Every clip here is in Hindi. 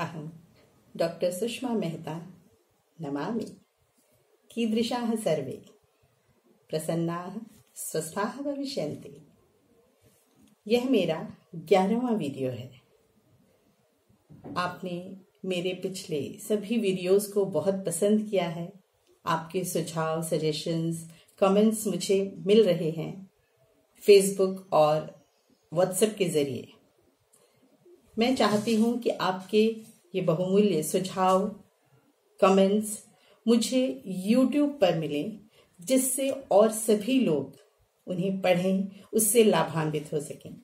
अहं डॉक्टर सुषमा मेहता नमामि। कीदृशाः सर्वे प्रसन्नाः स्वस्थाः भविष्यन्ति। यह मेरा 11वां वीडियो है। आपने मेरे पिछले सभी वीडियोस को बहुत पसंद किया है। आपके सुझाव, सजेशंस, कमेंट्स मुझे मिल रहे हैं फेसबुक और व्हाट्सएप के जरिए। मैं चाहती हूं कि आपके ये बहुमूल्य सुझाव, कमेंट्स मुझे YouTube पर मिलें, जिससे और सभी लोग उन्हें पढ़ें, उससे लाभान्वित हो सकें।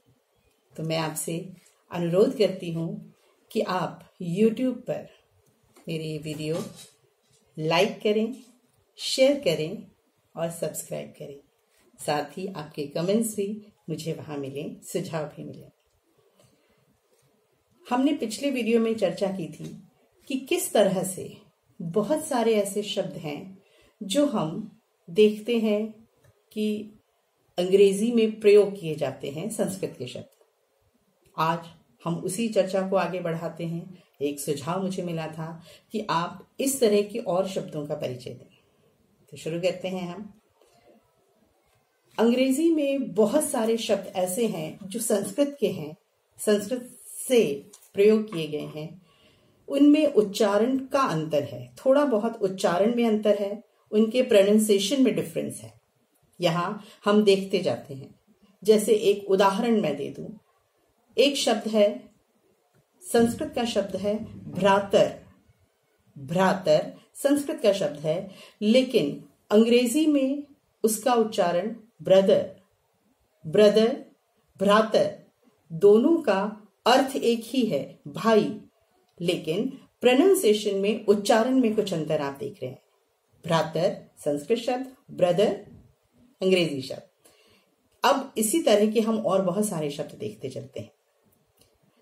तो मैं आपसे अनुरोध करती हूं कि आप YouTube पर मेरे ये वीडियो लाइक करें, शेयर करें और सब्सक्राइब करें। साथ ही आपके कमेंट्स भी मुझे वहां मिलें, सुझाव भी मिलें। हमने पिछले वीडियो में चर्चा की थी कि किस तरह से बहुत सारे ऐसे शब्द हैं जो हम देखते हैं कि अंग्रेजी में प्रयोग किए जाते हैं, संस्कृत के शब्द। आज हम उसी चर्चा को आगे बढ़ाते हैं। एक सुझाव मुझे मिला था कि आप इस तरह के और शब्दों का परिचय दें। तो शुरू करते हैं हम। अंग्रेजी में बहुत सारे शब्द ऐसे हैं जो संस्कृत के हैं, संस्कृत से प्रयोग किए गए हैं। उनमें उच्चारण का अंतर है, थोड़ा बहुत उच्चारण में अंतर है, उनके प्रोनाउंसिएशन में डिफरेंस है। यहां हम देखते जाते हैं। जैसे एक उदाहरण मैं दे दूं। एक शब्द है, संस्कृत का शब्द है भ्रातर। भ्रातर संस्कृत का शब्द है, लेकिन अंग्रेजी में उसका उच्चारण ब्रदर। ब्रदर, भ्रातर, दोनों का अर्थ एक ही है, भाई, लेकिन प्रोनाउंसिएशन में, उच्चारण में कुछ अंतर आप देख रहे हैं। भ्रातर संस्कृत शब्द, ब्रदर अंग्रेजी शब्द। अब इसी तरह के हम और बहुत सारे शब्द देखते चलते हैं।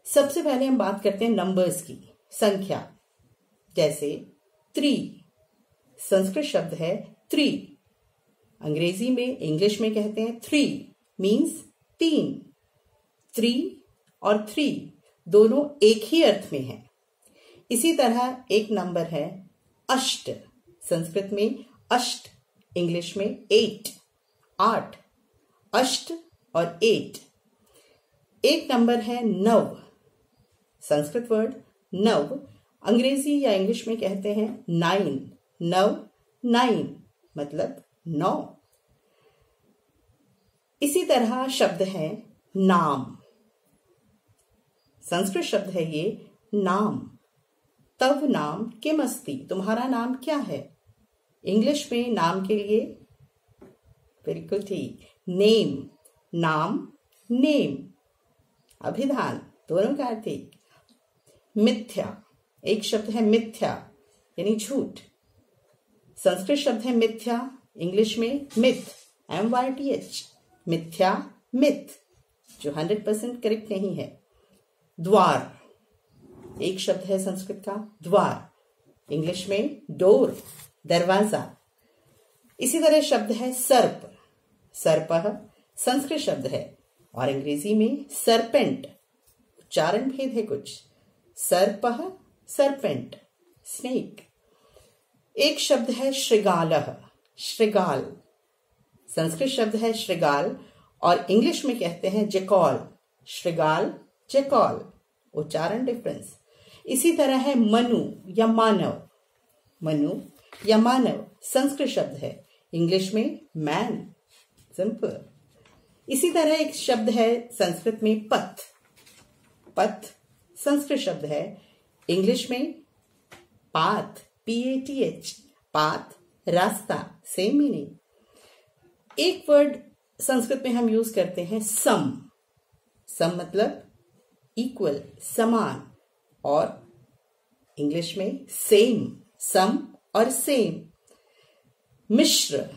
सबसे पहले हम बात करते हैं नंबर्स की, संख्या। जैसे 3 संस्कृत शब्द है थ्री, अंग्रेजी में, इंग्लिश में कहते हैं 3 मीन्स 3। 3 और 3 दोनों एक ही अर्थ में हैं। इसी तरह एक नंबर है अष्ट, संस्कृत में अष्ट, इंग्लिश में 8। अष्ट और 8। एक नंबर है 9, संस्कृत वर्ड नव, अंग्रेजी या इंग्लिश में कहते हैं 9। नव, 9 मतलब 9। इसी तरह शब्द है नाम, संस्कृत शब्द है ये नाम। तव नाम किम अस्ति, तुम्हारा नाम क्या है। इंग्लिश में नाम के लिए बिल्कुल ठीक, नेम। नाम, नेम, अभिधान, दोनों का अर्थ एक। मिथ्या, एक शब्द है मिथ्या यानी झूठ, संस्कृत शब्द है मिथ्या, इंग्लिश में मिथ, MYTH, मिथ्या, मिथ, जो 100% करेक्ट नहीं है। द्वार, एक शब्द है संस्कृत का द्वार, इंग्लिश में डोर, दरवाजा। इसी तरह शब्द है सर्प। सर्पः संस्कृत शब्द है और अंग्रेजी में सरपेंट, उच्चारण भेद है कुछ। सर्पः, सरपेंट, स्नेक। एक शब्द है श्रृगालः, श्रृगाल, संस्कृत शब्द है श्रृगाल और इंग्लिश में कहते हैं जैकॉल। श्रृगाल, जैकॉल, उच्चारण डिफरेंस। इसी तरह है मनु या मानव। मनु या मानव संस्कृत शब्द है, इंग्लिश में मैन, सिंपल। इसी तरह एक शब्द है संस्कृत में पथ। पथ संस्कृत शब्द है, इंग्लिश में पाथ, PATH, पाथ, रास्ता, सेम मीनिंग। एक वर्ड संस्कृत में हम यूज करते हैं सम। सम मतलब इक्वल, समान, और इंग्लिश में सेम, सम और सेम। मिश्र,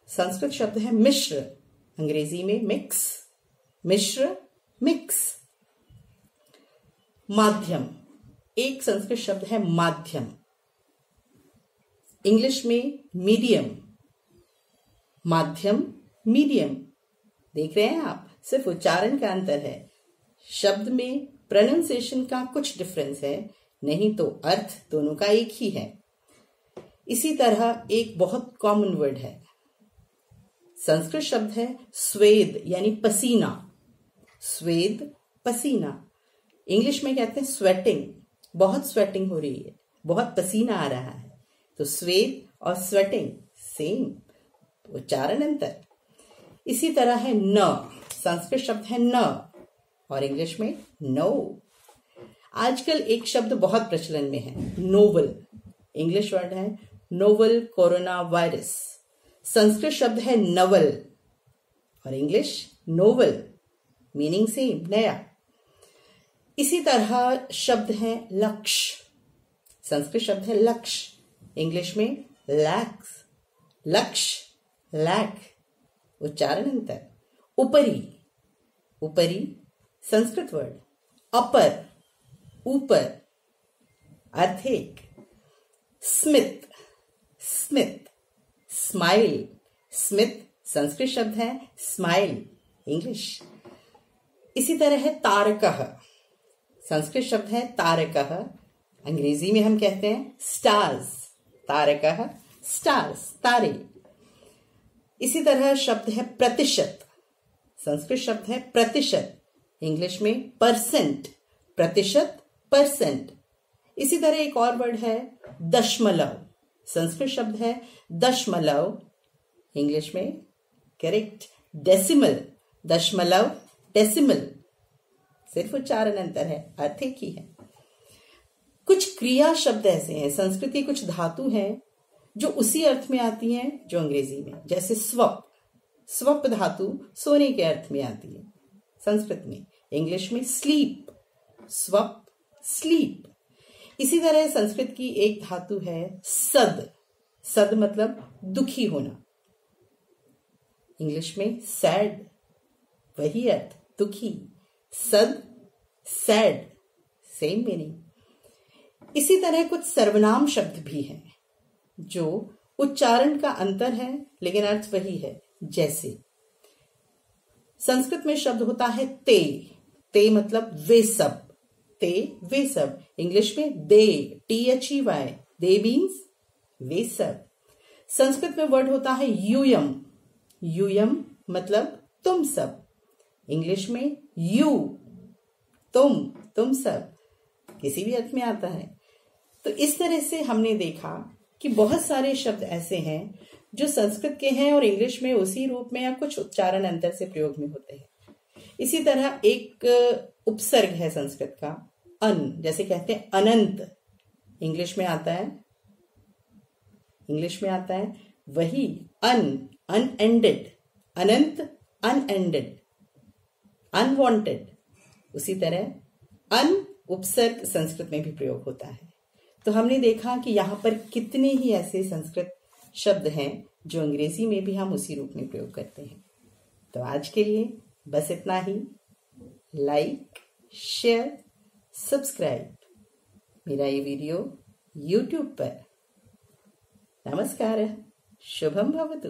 संस्कृत शब्द है मिश्र, अंग्रेजी में मिक्स, मिश्र, मिक्स। माध्यम, एक संस्कृत शब्द है माध्यम, इंग्लिश में मीडियम। माध्यम, मीडियम, देख रहे हैं आप, सिर्फ उच्चारण का अंतर है, शब्द में प्रोनाउंसिएशन का कुछ डिफरेंस है, नहीं तो अर्थ दोनों का एक ही है। इसी तरह एक बहुत कॉमन वर्ड है, संस्कृत शब्द है स्वेद यानी पसीना। स्वेद पसीना, इंग्लिश में कहते हैं स्वेटिंग, बहुत स्वेटिंग हो रही है, बहुत पसीना आ रहा है। तो स्वेद और स्वेटिंग सेम, उच्चारण अंतर। इसी तरह है न, संस्कृत शब्द है न और इंग्लिश में नो। आजकल एक शब्द बहुत प्रचलन में है, नोवल। इंग्लिश वर्ड है नोवल कोरोना वायरस। संस्कृत शब्द है नवल और इंग्लिश नोवल, मीनिंग सेम, नया। इसी तरह शब्द है लक्ष्य। संस्कृत शब्द है लक्ष्य, इंग्लिश में लैक्स। लक्ष्य, लैक, उच्चारण अंतर। ऊपरी, ऊपरी संस्कृत वर्ड। अपर, ऊपर, अर्थ एक। स्मित, स्मित, स्माइल। स्मित संस्कृत शब्द है स्माइल, इंग्लिश। इसी तरह है तारकः। संस्कृत शब्द है तारकः, अंग्रेजी में हम कहते हैं स्टार्स। तारकः, स्टार्स, तारे। इसी तरह शब्द है प्रतिशत। संस्कृत शब्द है प्रतिशत, इंग्लिश में परसेंट। प्रतिशत, परसेंट। इसी तरह एक और वर्ड है दशमलव। संस्कृत शब्द है दशमलव, इंग्लिश में करेक्ट डेसिमल। दशमलव, डेसिमल, सिर्फ उच्चारण अंतर है, अर्थ एक ही है। कुछ क्रिया शब्द ऐसे हैं, संस्कृत की कुछ धातु हैं जो उसी अर्थ में आती हैं जो अंग्रेजी में, जैसे स्वप। स्वप धातु सोने के अर्थ में आती है संस्कृत में, इंग्लिश में स्लीप। Swap, sleep. इसी तरह संस्कृत की एक धातु है सद। सद मतलब दुखी होना, इंग्लिश में सैड, वही अर्थ, दुखी। सद, सैड, सेम मीनिंग। इसी तरह कुछ सर्वनाम शब्द भी हैं जो उच्चारण का अंतर है लेकिन अर्थ वही है। जैसे संस्कृत में शब्द होता है ते। ते मतलब वे सब, ते वे सब, इंग्लिश में दे, THEY, दे मीन्स वे सब। संस्कृत में वर्ड होता है यूयम। यूयम मतलब तुम सब, इंग्लिश में यू, तुम सब, किसी भी अर्थ में आता है। तो इस तरह से हमने देखा कि बहुत सारे शब्द ऐसे हैं जो संस्कृत के हैं और इंग्लिश में उसी रूप में या कुछ उच्चारण अंतर से प्रयोग में होते हैं। इसी तरह एक उपसर्ग है संस्कृत का अन, जैसे कहते हैं अनंत, इंग्लिश में आता है, वही अन, अनएंडेड। अनंत, अनएंडेड, अनवांटेड। उसी तरह अन उपसर्ग संस्कृत में भी प्रयोग होता है। तो हमने देखा कि यहाँ पर कितने ही ऐसे संस्कृत शब्द हैं जो अंग्रेजी में भी हम उसी रूप में प्रयोग करते हैं। तो आज के लिए बस इतना ही। लाइक, शेयर, सब्सक्राइब मेरा ये वीडियो YouTube पर। नमस्कार, शुभम भवतु।